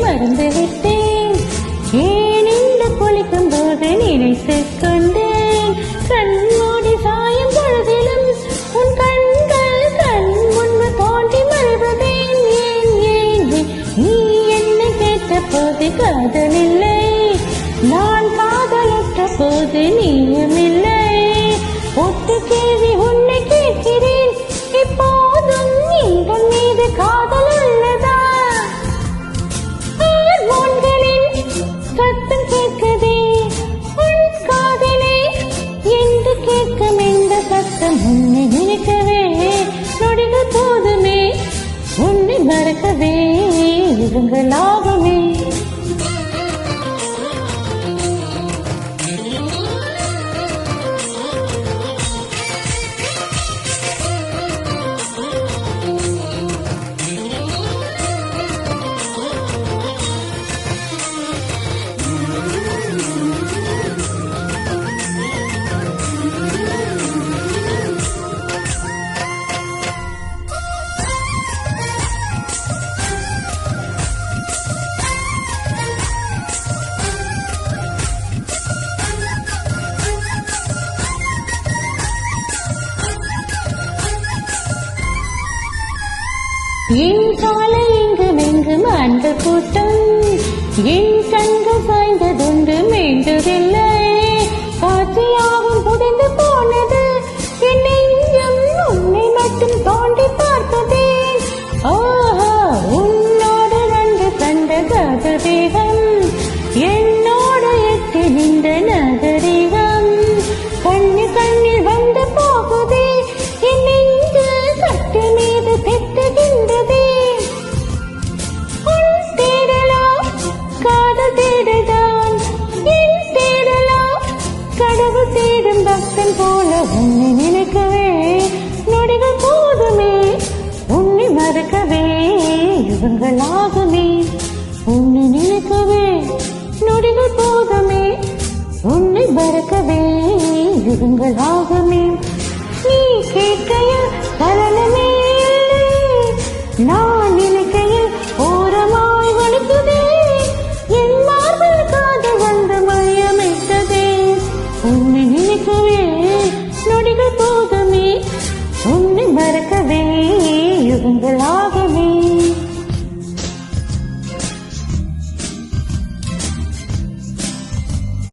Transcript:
மறந்து விட்டேன். ஏன் இந்த குளிக்கும் போது நினைத்துக் கொண்டேன். கண்மூடி சாயும் பொழுதிலும் உன் கண்கள் கண் முன்பு தோண்டி மறுபதேன். ஏன் ஏன் நீ என்னை கேட்ட போது காதலில்லை, நான் காதலற்ற போது நீயும் இல்லை. ஒட்டு கேள்வி உன்னை கேட்கிறேன், இப்போதும் எங்கள் மீது காதல் உள்ளதா? ஹார்மோன்களின் சத்தம் கேட்குதே உன் காதலே என்று கேட்கும் இந்த சத்தம் உன்னை நினைக்கவே நொடிகள் போதுமே, உன்னை மறக்கவே யுகங்களாகுமே. என் சாலை எங்கும் எங்கும் அந்த கூட்டம், என் கண்கள் சாய்ந்ததுண்டு மீண்டதில்லை. காட்சியாகவும் புதிந்து போனது என் நெஞ்சம் உன்னை மட்டும் தோண்டி பார்ப்பதே. ஆஹா, உன்னோடு ரெண்டு கண்ட கதவேகம், என்னோடு எட்டு நின்ற நகரீகம். கண்ணு கண்ணில் வந்து போகுதே என் நெஞ்சு கட்டு மீது தெத்துகின்றதே. உன் தேடலோ காதல் தேடதான், என் தேடலோ கடவுள் தேடும் பக்தன் போல உன்னை நினைக்கவே நொடிகள் போதுமே, உன்னை மறக்கவே யுகங்களாகுமே. உன்னை நினைக்கவே நொடிகள் போதுமே, உன்னை மறக்கவே யுகங்களாகுமே. நீ கேட்கையில் பலனமே இல்லை, நான் நினைக்கையில் ஓரமாய் வலிக்குதே. என் மார்பில் காதல் வந்து மையமிட்டதே. உன்னை நினைக்கவே நொடிகள் போதுமே, உன்னை மறக்கவே யுகங்களாக